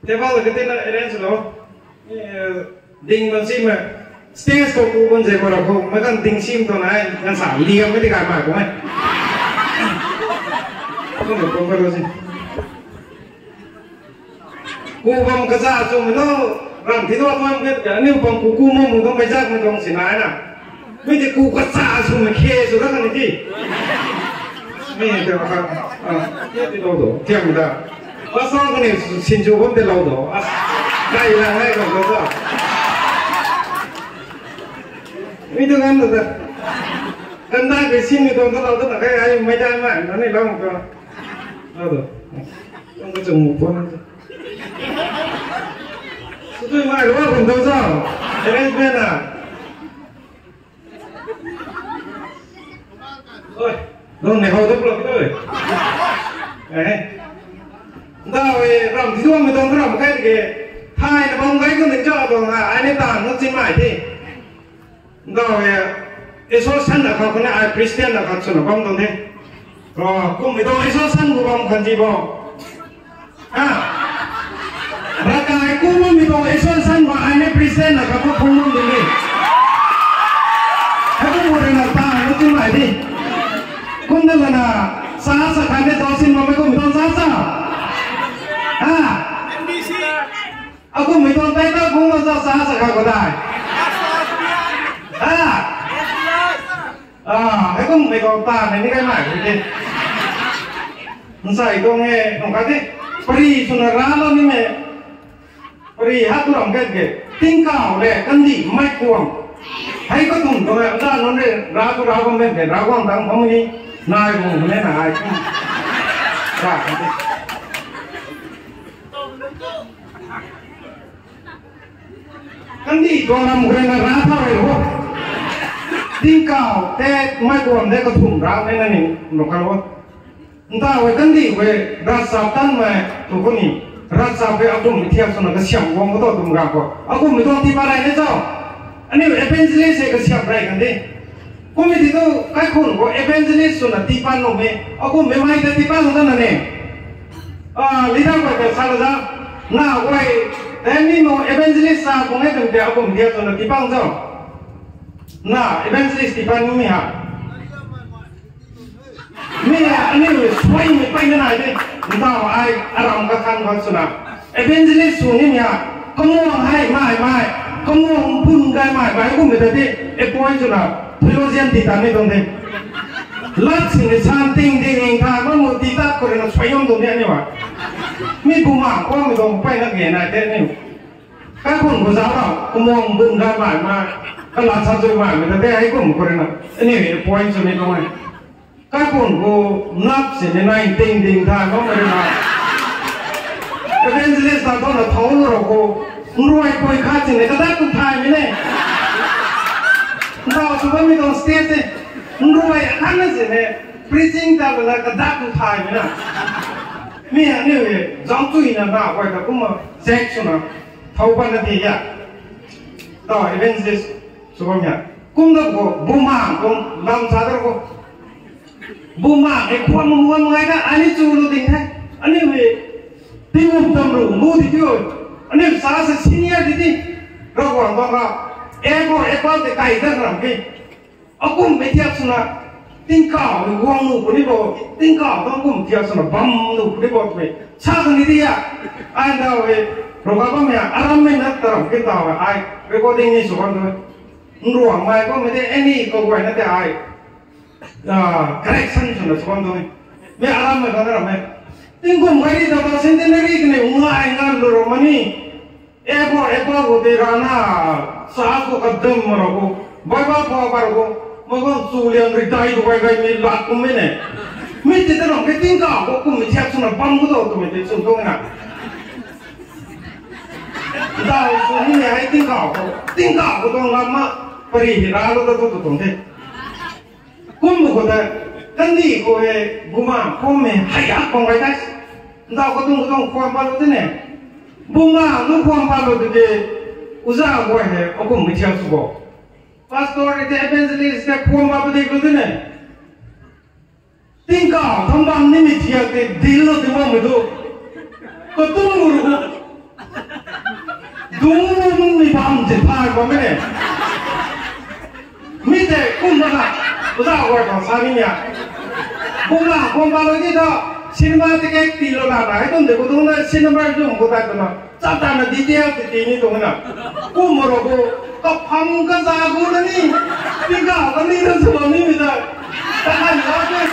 thế bao giờ cái tên là đến rồi đình bằng sim mà stage của cô con gì mà đâu không mấy con đình sim thôi này ngăn xả liềm cái gì cả mà của anh không được con đâu gì cô bằng cái gì cho mình nó làm thế thôi mà cái nếu bằng cô mông không phải chắc mình không xin lái nào bây giờ cô cái gì cho mình khe rồi đó cái gì mình thì mà cái gì đâu đó theo người ta và sau cái này xin chú không thể lâu đó đây là ngay còn đó mình đừng ăn được rồi gần đây cái xin người ta lâu tức là cái ai mấy trái mà nó này lâu một cái lâu rồi không có trồng một con tôi mai đúng không còn đâu sao thế nên bên à ôi đông này hầu tốc lực thôi đấy tao về làm thì tôi không làm cái gì hai là bông gái con định cho rồi ai nên tàn nó xin mãi thì tao về cái số sân là không có ai Christian là không sửa bông đâu thế rồi cũng phải tôi cái số sân của bông cần gì bông và cái cũng mới tôi cái số sân của ai nên Christian là không muốn được đi cái cũng một là ta nó xin mãi đi cũng nên là sáng sớm cái này tôi xin mà mấy con mình tôi sao aku may tontay na kung masasasa ka ko dahil. Aku may tontay na hindi kayo makikita. Nasa ito nga, nung kasi, pari sunaralo ni me, pari haturang kaya, tingkaw le, kandi, may kuwang. Hay ko tung, kung ano rin, rago men, rago ang tang pamuni, na ay kung muna na ay kung. Kandi orang mungkin rasa itu, tingkau, teh mai kuam teh ketum rau ni nani, lokal entah kandi rasa tan mai tu kuni, rasa aku mitiap sana kesiam, wong itu tu mengapa? Aku mitong tiba lain itu, ani evangelis saya kesiam lain kandi. Aku miti tu kai kun, aku evangelis sana tiba nome, aku memang itu tiba sana nani. Lidah aku salah nah, aku ini mau evangelis sa kung itu dia aku dia tu nak dipang so. Nah, evangelis dipang ni ha. Ni ani suai ni pai na ni. Entah ai aram kakan kau suna. Evangelis suni ni ha. Kamu hai mai. Kamu pun gai mai. Aku mesti di point suna. Theologian di tanah tu ni. Lat sini santing ding ka mamu tidak korang suai tu ni ani wa. Mi buma ko mi dong pai nak gena te ni ka kun ko zawa ko mong bung ga ba ma ka la sa zo ma me te ai kun ko na ni point so ni ko mai ka kun ko nap se ni nai ting ding tha ko ma na evangelist ta to na thau ro ko nuai koi kha chi ne ka da ku thai mi ne na so ba mi dong state nuai an se ne preaching ta la ka da ku thai mi na mình như vậy giống tôi là nào vậy là cũng mà sex nó thâu ban là gì vậy đó evangelist số bao nhiêu cũng đâu có buma cũng làm sao đâu có buma cái quan mua ngay đó anh ấy chú luôn tính thế anh ấy về tìm một tầm rồi mua thì thôi anh ấy sao sẽ xin nhá đi rồi còn con nào em có thể cày được làm gì ông cũng mấy thiệp xuống nào tingkau ni wang nu pun ibo tingkau tu kum tiap sana bam nu pun ibo tu cak ni dia anda we rokapa me aram me nak terang kita we ai recording ni sukan tu ruang mai ko me de any ko gue nanti ai correction sana sukan tu me aram me kadar me tingkum kali dah centenary ni umai ngan lu romani ebo ko de rana saat ko kadam marago bapa ko ko Mungkin sulian ritai tu kai mi lat kum ni, mi tidak orang ketinggal, aku kum siap sana bam tu tu mi tidak suntung na. Dah suni ni hai tinggal aku tu lama perih lalu tu tu tu. Kum buku tu, kandi ko buma kum hai apa kai tas, dah aku tu kuam balu tu ni, buma tu kuam balu tu je, usaha ko aku mi siap subo. Pastor itu evangelis dia kuam apa dia tu ni? Tingkau, tambah ni mesti ada deal tu mana tu? Kau tunggu ดูมึงมีความจิตพายกว่าไหมเนี่ยมีแต่กุ้งนะครับภาษาอังกฤษของสามีเนี่ยกุ้งละกุ้งบาลนี่ก็ซินีมาที่แกตีโลละนะไอ้ต้นเด็กตัวนั้นซินีมาจุ่มกูได้ตัวนั้นจับตาหน้าดีเดียวตีนี่ตรงนั้นกุ้งมรกูก็พังกันซากูนั่นนี่ที่ก้าวกันนี่นั่นสมองนี่ไม่ได้แต่ให้เราเนี่ย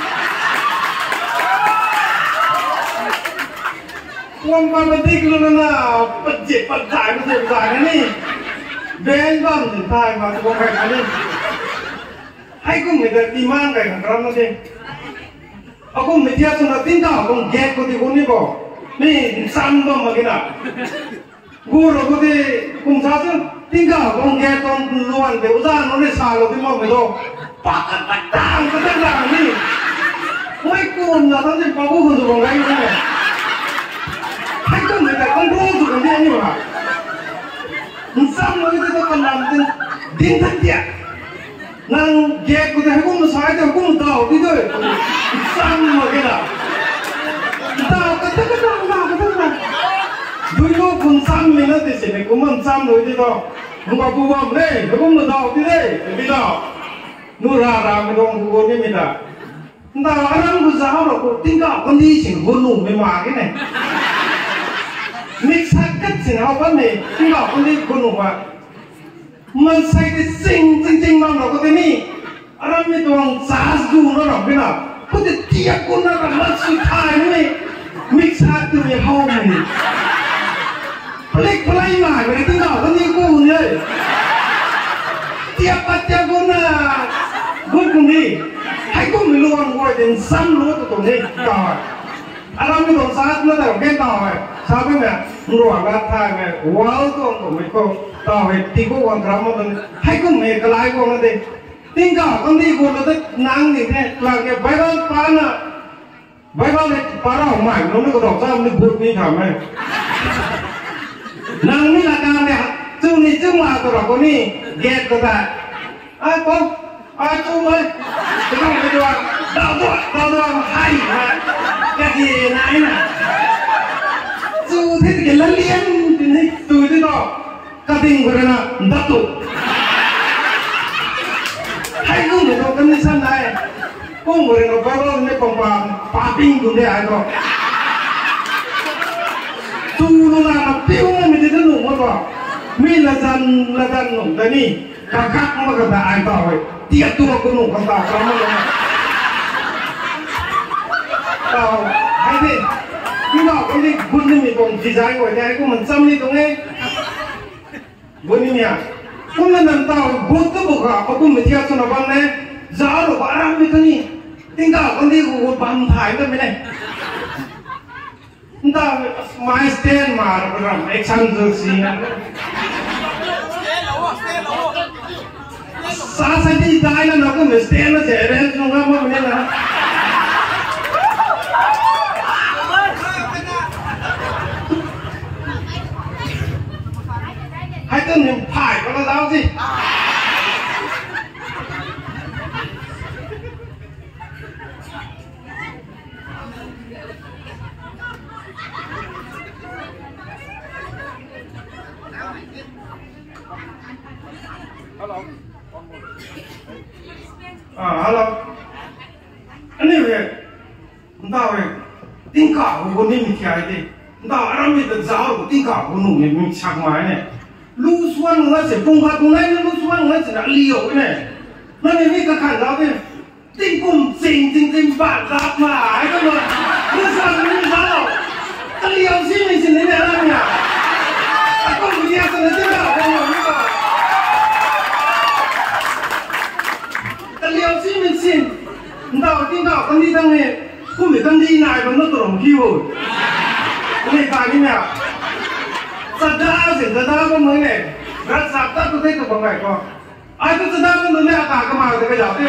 กุ้งบาลที่กูนั่นน่ะปัจจิปัจจัยมันจะจ่ายนี่เบนบ้านถึงท้ายมากุ้งใครกันนี่ให้กุ้งไม่ได้ตีมันกันครับนั่นเองaku media sudah tinggal, aku get kau di ni kau, ni sambung macam guru kau di kumsasa tinggal, aku get kau luar deh, udah nolak salah di mana itu, pakai patang patang ni, mereka nak nanti bawa kau tu orang lain ni, mereka mereka kontrol tu kan dia ni mana, sambung itu tu kan nanti dintan dia. Nang get kau dah aku musai dah aku tahu itu, sama kita. Tahu kata. Dulu pun sama ni di sini, aku pun sama itu. Muka buam ni, aku pun tahu itu, kita. Nurara mendong buku ni kita. Tahu orang bersahar aku tinggal kondisi gunung memang ini. Mix hakat sini apa ni? Tinggal kondisi gunung apa? มันใส่ได้สิ่งจริงๆมาหรอกก็ที่นี่อะไรไม่ต้องสาสูนหรอกพี่น้องก็จะเทียบกันนะมันสุดท้ายนี่มิกซ์อาร์ตัวนี้ห้องนี่เพลงเพลงใหม่ไปที่น้องก็นี่กูเนี่ยเทียบปัจจัยกูนะกูคนนี้ให้กูไม่รู้ว่ากูจะซ้ำรู้ตัวนี้ต่ออะไรไม่ต้องสาสูนแต่ก็แค่ต่อไปสาเป็นแบบรู้ว่าการทายแบบว้าวตัวผมไม่ก็ต่อไปที่กูวันกลางวันให้กูไม่กลายกูนั่นเองทิ้งก็คนที่กูรู้สึกนั่งนี่เนี่ยหลังจากไปบ้านป้าน่ะไปบ้านเลยป้าเราใหม่เราไม่ก็ดอกซ้ำนี่พูดนี่ทำไหมนั่งนี่ละกันเนี่ยจู่นี่จู่มาตัวเราคนนี้เก็บก็ได้ไอ้ป๊อปไอ้จู่เลยจะต้องไปดูดาวตัวให้มาแกที่ไหนน่ะจู่ที่จะเลี้ยงที่นี่จู่ที่ต่อKading berana datu. Hai kau ni kau kan ni sana eh. Kau berana baru ni pempan paping tu dia itu. Tu nuna piu ni mesti tu nung apa? Mi lajan nung tadi. Kakak mau kata ai tahu eh. Tiap tu aku nung kata kamu nung. Tahu. Hai ni. Kita kau ni gun ni pun design kau jadi aku macam ni tu ni. Bunyinya, kau nanti tahu betul bukan? Aku mesti akan nabang ni, jauh barang itu ni, tinggal kan dia gua bantai tu mana? Entah, my stand mar program, action jersey. Saat ini dah nak aku mesti stand aja, rent nunggu apa mana lah? Hai tu ni pai kalau tahu sih. Halo. Halo. Ini ni, entah ni, tingkah aku ni mikir aje. Entah orang ni terjauh, tingkah aku ni mikir macam ni. Lu suan nggak sih, pungkat tunai ni lu suan nggak sih nak liok ni. Nanti ni kekan dah ni, tingkum ting batak lah, itu loh. Lu suan ni salah, liok sini sini ni orangnya. Aku biasa nanti dah, orang ni kau. Liok sini sini, entah tinggal kan di tang ni, aku mungkin di naik benda terong kiu. Ini kali ni. Sedar sih, sedar apa mana? Berat sabda tu teh tu banggai kau. Aku sedar tu mana agak kemana tu kerja tu.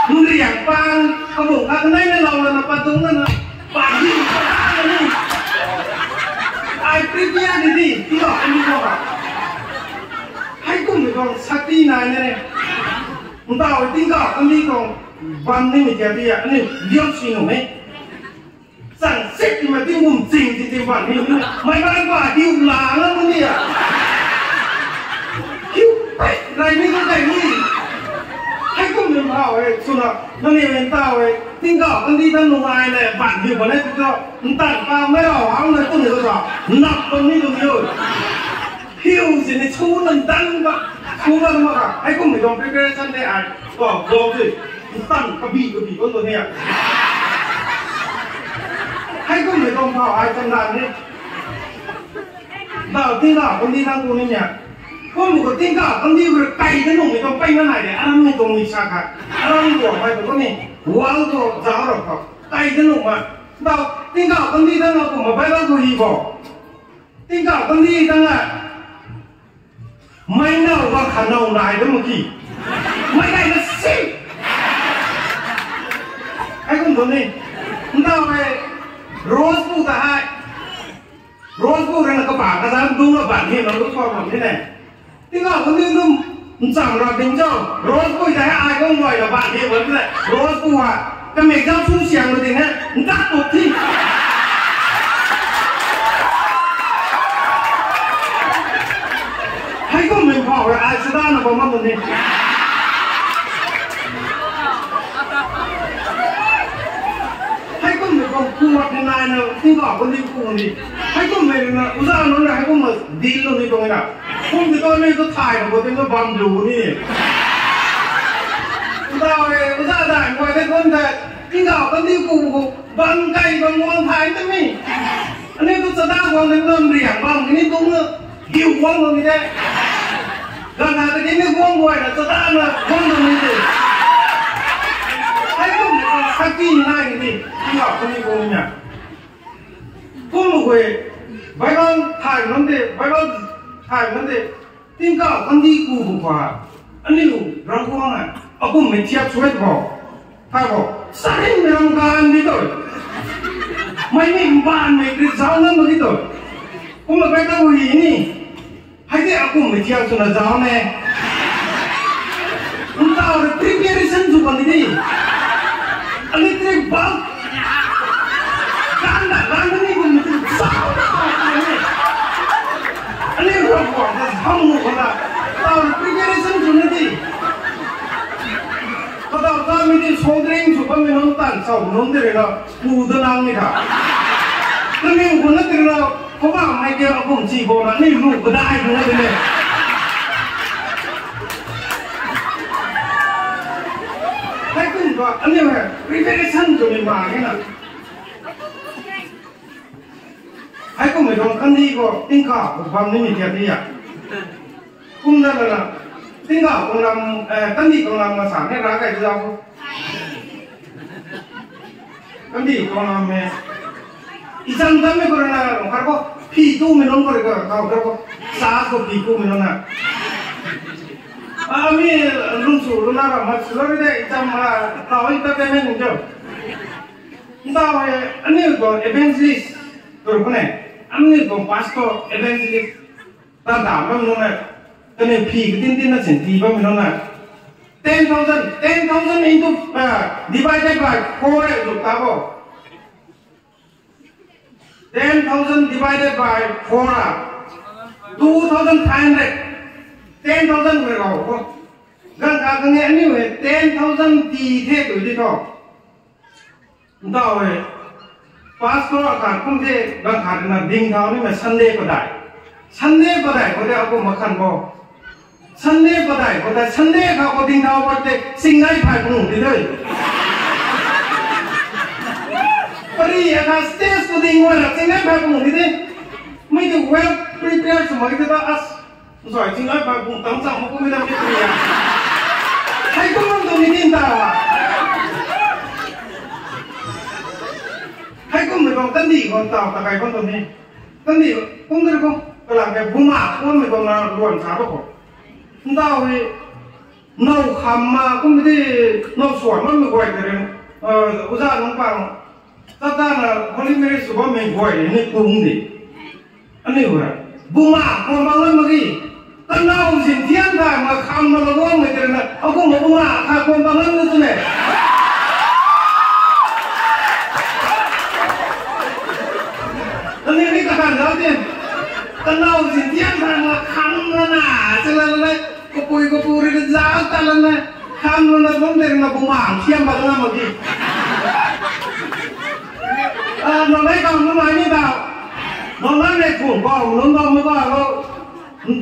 Mungkin yang pang, kamu kat mana ni lawan apa tu mana? Pagi, pagi ni. Aku prepare ni, tiada ini kau. Aku mungkin sakti nanya ni. Entah tinggal kami kau, banding ni jadi ni lihat sini ni. Sang set ni ที่มุมจริงจริงๆวันนี้ไม่บ้านกว่าหิวหลาแล้วมั้งเนี่ยหิวไปไรนี่ก็ใจนี่ให้ก็มีมาเว้ยสุนัขนั่นเองเป็นตาเว้ยทิ้งก็กันที่ท่านลงมาเลยบ้านหิววันนี้ก็ตั้งป้าไม่เอาหางเลยตัวนี้ก็จะนับตรงนี้ตรงนี้หิวสิเนี่ยชูนั่นตั้งปะชูนั่นมาค่ะให้ก็ไม่ต้องไปเกยชันได้อ่านก็ลองสิตั้งกระบี่ก็ตัวเนี้ยให้ก็ไม่ต้องเข้าไอ้จันดานนี่ดาวที่เราคนที่ทำตรงนี้เนี่ยก็มันก็ทิ้งก็คนที่ไก่ที่นุ่มไม่ต้องไปนั่นไหนเนี่ยอันนั้นไม่ต้องมีชาค่ะอันนั้นตัวไปตรงนี้ว้าวตัวจ้าหรอกครับไก่ที่นุ่มอ่ะดาวทิ้งก็คนที่ทำเราตัวมาไปแล้วตัวอีกทิ้งก็คนที่ทำอ่ะไม่น่าว่าขนาดไหนแล้วเมื่อกี้ไม่ได้นะสิไอ้คนตัวนี้ดาวไปโรสปูตาให้โรสปูเรื่องกระบะกระซับดูกระบะที่เราลูกชอบแบบนี้แน่ที่ก็คนนึงนุ่มสั่งเราเป็นเจ้าโรสปูจะให้อายก็งอยกระบะที่เหมือนกันโรสปูอ่ะจะมีเจ้าชู้เสียงมาถึงนะดักตบที่ให้ก็ไม่พอเลยอายสุดานะผมว่าตัวนี้กูว่าเป็นนายนะที่ก็คนที่กูนี่ให้กูไม่นะอุตส่าห์นั่นแหละให้กูมาดีลนี่ตรงนี้นะผมที่ตอนนี้ก็ถ่ายกับคนที่ก็บังดูนี่อุตส่าห์ได้ไว้แต่คนแต่ที่ก็คนที่กูบังไก่บังมองถ่ายแต่ไม่อันนี้ก็จะได้ความเป็นเรื่องเรียงบังนี่ตรงนี้หิวว่างตรงนี้ได้การงานตะกี้นี่ว่างบ่อยนะจะได้นะว่างตรงนี้ดิให้กูสักทีง่ายนี่ที่เราคนนี้กูเนี่ยกูไม่เคยไปบ้านถ่ายนั่นเด็ไปบ้านถ่ายนั่นเด็ที่ก็คนที่กูบอกว่าอันนี้กูรักกูอ่ะเอากูไม่เทียบช่วยบอกถ่ายบอกสายไม่รังการดิตัวไม่มีบ้านไม่กระเจ้านั่นดิตัวกูไม่ไปกับกูนี่ให้เด็กเอากูไม่เทียบช่วยเจ้าเนี่ยมึงต่อเลยพรีเมียร์ชั่นจุกันดิอันนี้คือบังการนี่กูมันสาวอันนี้เราบอกว่าทำมุกนะตอนพรีเมียร์ชั่นจุนนี่ก็ตอนมีที่โชว์เรื่องจุกันมีน้องตันสาวน้องเด็กเราพูดนางนี่ค่ะแล้วมีคนนั้นเด็กเราเขาว่าไม่เกี่ยวกับผมจีบนะนี่ลูกก็ได้ดูเลยให้คุณก็อันนี้ว่ารีเฟรชชั่นจุดนี้มาไงนะให้คุณไม่ต้องคันนี้ก็ติ้งข้าวความนี้มีแค่นี้อ่ะคุณนั่นแหละติ้งข้าวคุณนำคันนี้คุณนำมาสั่งให้ร้านไก่เจ้าคันนี้คุณนำเนี่ยอีจันทร์ไม่ก็นะเขาก็พี่ตู้ไม่น้องก็เลยก็เขาก็สาก็พี่ตู้ไม่น้องนะआम्ही रूम सोडून आला मग सुरू दे जमा तावई तर ते नाही जो तावई अन्य को एवेंजलिस्ट तो कोणे अन्य को पास्टर एवेंजलिस्ट ता दाम नोना तने फी तीन तीन ना सेंटी बा नोना 10,000 into divided by 4 है जो ताबो 10,000 divided by 4 2,500 10,000 เลยเราgan ka kan ne ni we 10,000 ti the do di to da we passport ka kum the gan ka na ding thao ni ma sunday ko dai ko de ko ma khan bo sunday ko dai sunday ka ko ding thao ko de singai phai bu di doi pari ya ka stage ko ding wa singai phai bu di de mai de well prepared so mai de da as rồi chính nói bà cũng tấm trọng mà cũngไม่ได้ไม่คุยอ่ะให้ก็มันตรงนี้ดินตาอ่ะให้ก็ไม่ต้องตั้งดีคนต่อตะไคร้คนตรงนี้ตั้งดีผมก็เลยก็กำลังแบบบุ้มาก็ไม่ต้องมาล้วนขาพวกผมดาวให้นอกคำมาก็ไม่ได้นอกสวนมันไม่ไหวเลยอุตส่าห์น้องปังถ้าด้านฮอลลีเมริสุภาพไม่ไหวนี่กุ้งดิอันนี้ว่าบุ้มาคนบางคนเมื่อกี้ตั้งน้าสินเทียนได้มาคำมาละล้วนไม่เจอนะเอาก็มาบุ้มาข้าคนบางคนนั่นแหละใ anh em đi cả hàng giáo tiền cái nào thì tiếc rằng là khăn nó nả cho nên là có bùi cái giáo ta là khăn nó vấn đề là bụng mảng xem vào nó mà gì nó lấy còn nó nói như nào nó nói này của con nó mới gọi nó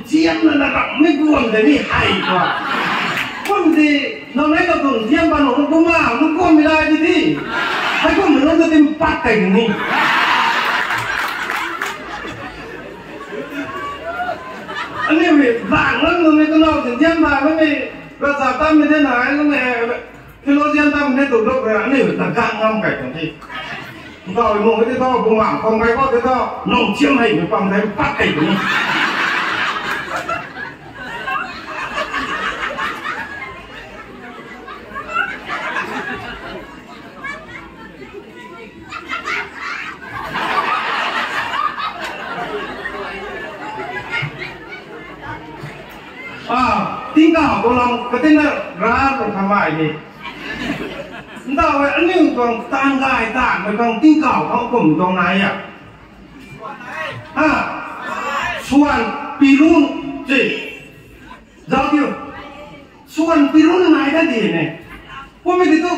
chiếm là rộng mới buồn để bị hay quá con gì nó lấy cái tuần chiếm vào nó bụng mảng nó con bị lại gì hay con mình nóจะtìm bắt cảnh này anh em bị vàng lắm rồi cái nào thì chiếm vào nó bị rồi giả tâm như thế nào nó mẹ cái lô chiếm tâm thế tụt lúc rồi anh em phải càng ngâm cảnh gì rồi một cái to bụng mảng không phải có cái to nồng chiếm hình với phòng thấy bắt cảnh của mình tin cả của lòng cái tên là ra của tham ai đi tao vậy anh em còn tan gai tản mà còn tin cả họ cùng trong này xuân pirun gì giáo tiêu xuân pirun này đã gì này hôm nay thì tôi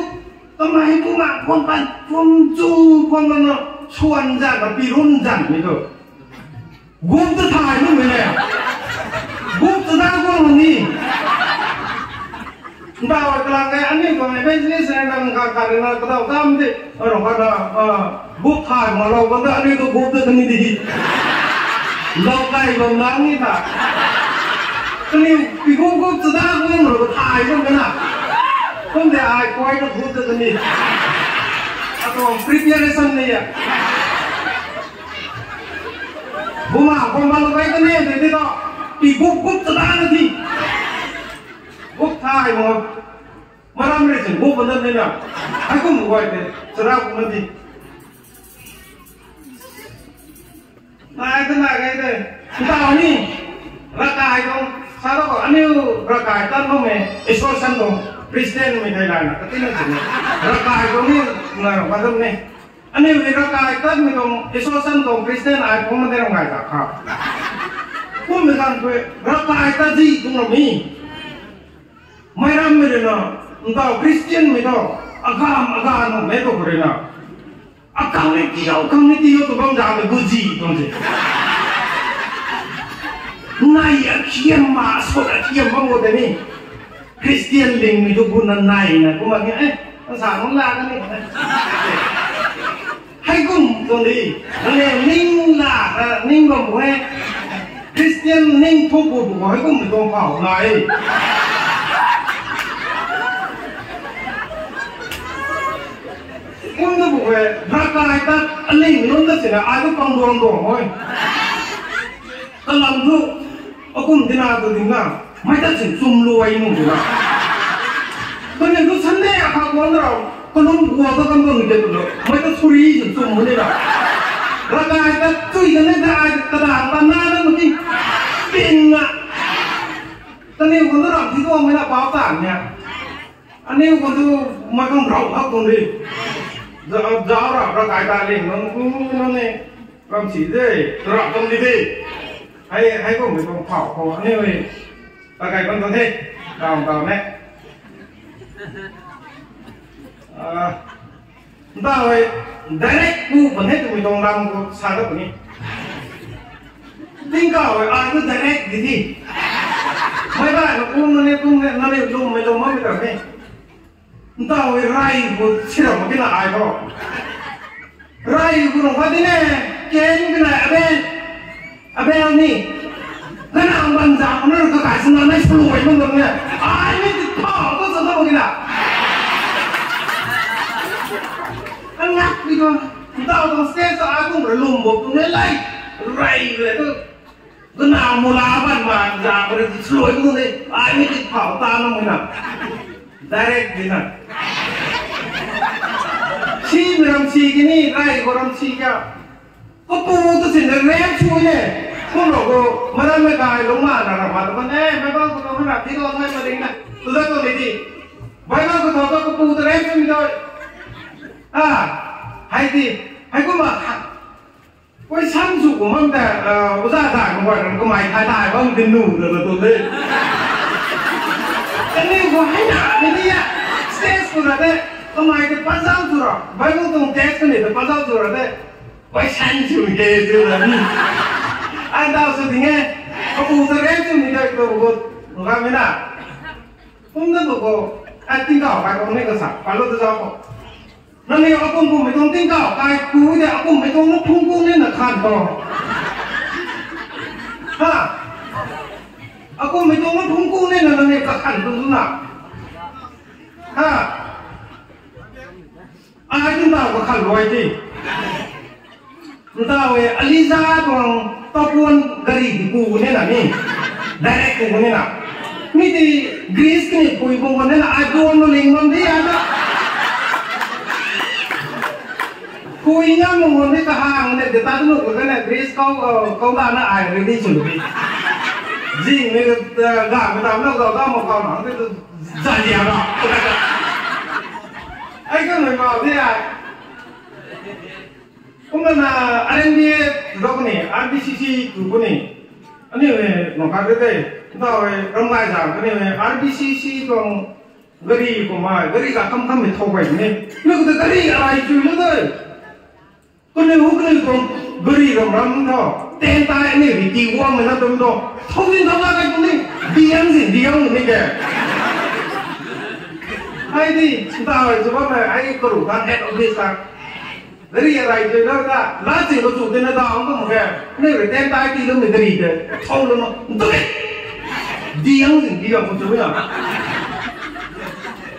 tao này cũng mà con pan con chu con nó xuân ra và pirun dần như thôi gồm tất thải luôn người này gồm tất đa con luôn đi tao kalau kayak ani kalau business yang karena kau tahu deh orang kata group thai malau kata ani tu group tu kini di lau kai lau nang ni tak kini group tu dah group malau thai tu kena kau dia ai kau itu group tu kini atau preparation ni ya buma kau malau kai kini jadi tu group tu dah nanti group thai mau malam ni sih group bener ni nak aku mau buat deh serap nanti nah itu nak kayak itu kita ni rakai dong salah kok ani rakai tan dong extortion dong Kristen ni Thailand ketina sini rakai dong ni nggak macam ni ani rakai tan ni dong extortion dong Kristen ay pun mana orang nggak tak pun bukan tu rakai tadi dong ni Mayram mereka, entah Kristen mereka, agam mereka berena, agam ni tiada tu bang jangan guji tu je. Naya kiam masuk, kiam bang tu ni, Kristen ling itu guna naya, aku macam sang lah ni. Hai kum tu ni, ning lah, ning bang buat, Kristen ning tu buat, hai kum tu kau naya. Kung tu bukan, rakai tak, aling non tak sila, aku pangdorong thôi. Kalau tu, aku mungkin ada tinggal, macam tu sumluai nung juga. Kalau tu sendiri aku orang, kalau gua tu kan tu ni tu, macam suri sum ni lah. Rakai tak, tu ini dah ada tanah mungkin pinga. Tapi aku tu orang itu orang mana pautannya. Ani aku tu macam rau aku ni. Giáo ra cái ta lên nó này làm chỉ đây rộng trong đi đi hay có người còn phảo có như vậy ta cái con có thế đào này ta rồi direct cu vẫn hết tụi mình đồng làm sao đó của nhỉ tính cả rồi ai cứ direct gì thì mấy bạn nó cũng nó đều dùng mấy đồng mới được đấy tao với rai của chỉ là một cái là ai thôi rai của nó phải thế này cái này bên này cái nào bằng dạng nó có cái gì nó sôi không được nhỉ ai biết thọ có sao đâu cái nào anh ngắt đi thôi taoต้องเสียสายกูเหมือนลุมบอกตรงนี้เลยraiเลยcái nào mua lá bạn mà dạng cái sôi không được ai biết thọ tao nó mới nào direct đi nào chi làm chi cái này rai có làm chi cả có pu tôi xin được rém chui này không được cô mà đang mấy cái lúc mà là mà tụi con mấy con tụi con làm tí con thôi mà tính này tụi con còn gì mấy con tụi con có pu tôi rém chui thôi hay gì hay có mà quay sang dục của mình là có ra giải mà gọi là có máy thái thái không thì nụ được là tôi lên cái này có hay nạ cái gì à stress của nó đấy có máy thì bắt giao rồi rồi vậy cũng tung test cái này thì bắt giao rồi đấy quay sang dục kê chứ là anh đào sự thì nghe có bù ra đấy chứ mình đây tôi có làm thế nào không được có anh tin cảo phải có này cái sao phải lo tôi sao nó này aku punไม่ต้องติ้งก่าวกายกูเนี่ยakuไม่ต้องนับพุ่งกูเนี่ยนะขันต่อฮะakuไม่ต้องนับพุ่งกูเนี่ยนะเนี่ยก็ขันตรงนั้นนะฮะอะไรที่เราก็ขันรวยที่เราเออลิซ่าตรงตะปูนกรีดกูเนี่ยนะนี่directกูเนี่ยนะนี่ที่กรีซนี่กูอีกคนเนี่ยนะไอ้ตัวนู้นลิงมันที่อะไรคุยงั้นมึงคนที่กระหังเนี่ยเดี๋ยวตาตุกกันเนี่ยกรีซเขาด่าหน้าไอ้เรื่องนี้สุดที่จริงเนี่ยด่าไม่ทำแล้วเราต้องมาเขาหนังที่จะจ่ายเดียวหรอกไอ้ก็เหมือนกับที่ไอ้ผมนั่นน่ะ RNBA เราคนนี้ RBCC คือคนนี้อันนี้เนี่ยน้องการได้ต่อไปรำไห้จากคนนี้เนี่ย RBCC ตรงกรีผมมา กรีกับคำไม่ถูกไปเนี่ยแล้วก็กรีอะไรช่วยเลยคนนี้คนนี้ตรงกรีรำเท่าเต้นตายนี่วิธีว่ามันนั่นตรงนั้นทุกสิ่งทุกอย่างคนนี้ดีอย่างสิดีอย่างนี่แกไอ้ที่ต่อไปจะว่าไอ้กรูกัน head of this กรีอะไรช่วยแล้วก็ลาสิเราจุดเดินต่อมันก็เหมือนกันนี่เต้นตายที่เราไม่กรีเลยเท่านั้นตัวนี้ดีอย่างสิดีอย่างคนช่วยอ่ะ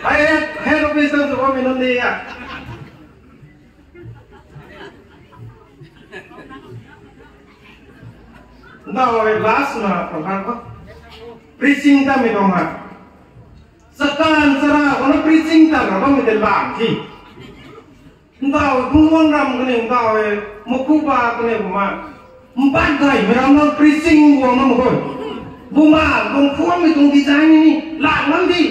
ไอ้ head of this จะว่าไม่นั่นดีอ่ะเราlast นะผมถามว่า preaching ทำไม่ต้องอ่ะสักการสระคนนั้น preaching ทำเราต้องมีแต่บางที่เราคุ้มวังรำกันเองเรามุกุบากันเองผมว่าบ้านใครไม่เราต้อง preaching วังนั่นมั้งคนบุมาบุมขั้วไม่ต้องดีใจนี่หลังนั่นที่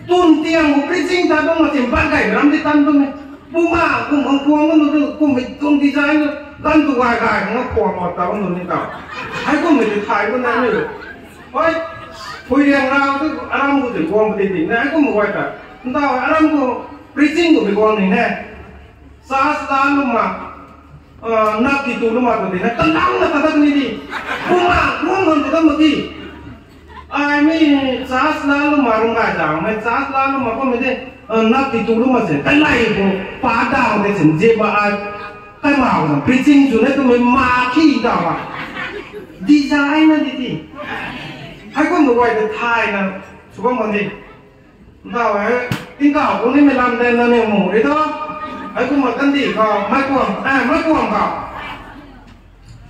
ตุนเตียงบุ preaching ทำต้องมาเต็มบ้านใครไม่เราไม่ทันตรงนี้บุมาบุมของขั้วมันต้องไม่ต้องดีใจเลยกันตัวกายของขั้วหมดแต่วันนู้นนี่ก็ให้ก็ไม่ได้ถ่ายก็นั่นเลยเพราะคุยเรื่องเราที่อารมณ์กูถึงความปฏิทินนะให้ก็ไม่ไหวแต่แต่อารมณ์กู preaching กูเป็นคนหนึ่งแน่สาสารลุมานักที่ตัวลุมาตัวนี้นะตั้งนะตั้งนี่ดิบุมาบุมคนตัวมันที่ไอ้ไม่สาสารลุมารุงกาจังไม่สาสารลุมาก็ไม่ได้นักที่ตัวลุมาเสร็จแต่ไล่กูป้าดาวได้เสร็จเจ็บมาใครมาเอา preaching จุดนี้ต้องมีมาขี้ดาวดีใจนะดิให้คนดูไว้แต่ท้ายนะสุภาพมันดีเราติ้งข่าวคนนี้ไม่ลำเดินนั่นเองหมูดิท้อให้คนมากันดีก็ไม่กลัวไม่กลัวก็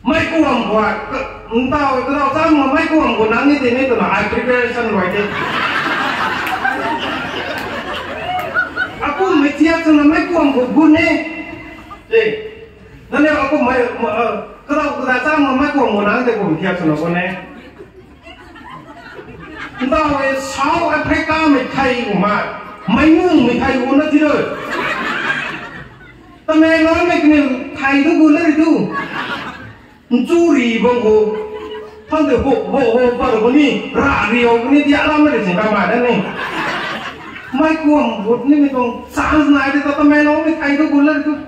ไม่กลัวกว่าเราสร้างมาไม่กลัวกว่านั้นนี่ทีนี้ตัวน่ะ I preparation ไว้ดิakuไม่เทียบตัวน่ะไม่กลัวกว่าบุญนี่จริงนั่นเองakuไม่kalau kita sama macam mana kita pun tiap sana pun eh. Kita South Africa ไม่ไทยกูมาไม่มุ่งไม่ไทยกูนั่นที่เลยแต่แม่น้อยไม่กินไทยทุกคนเลยทุกจูรีบงโหท่านเดี๋ยวโหปะคนนี้ราเรียวคนนี้ที่อะไรไม่ได้สิ่งประมาณนั้นนี่ไม่กลัวบุตรนี่ไม่ต้องสร้างสนายแต่แม่น้อยไม่ไทยทุกคนเลยทุก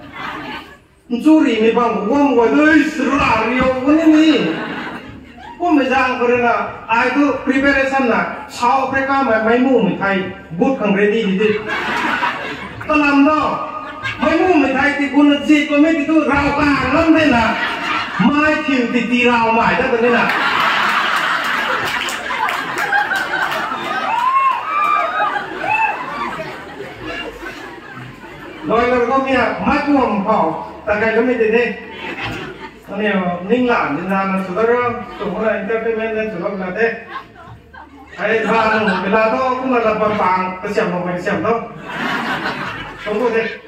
จูรีไม่ฟังว่ามึงว่าเฮ้ยสระเรียวคนนี้ผมไม่จ้างคนนั้นนะไอ้ตัว preparation นะชาวแอฟริกาไม่มุ่งไม่ไทยบุตรขังเรดี้ดิตอนนั้นก็ไม่มุ่งไม่ไทยที่คุณจีก็ไม่ติดตัวเรากลางนั่นเลยนะไม่ถิวติดตีเราใหม่ตั้งแต่นี้นะโดยเราก็เนี่ยไม่กลัวมันพอแต่ใครก็ไม่ติดเนี่ยตอนนี้นิ่งหลานนิ่งนานสุดแล้วสมมติว่าจะเป็นแม่เลี้ยงสุดแล้วนะเด้ไอ้ท่านเวลาต้องคุณมารับฟังกระเสียมลงไปกระเสียมต้องสมมติ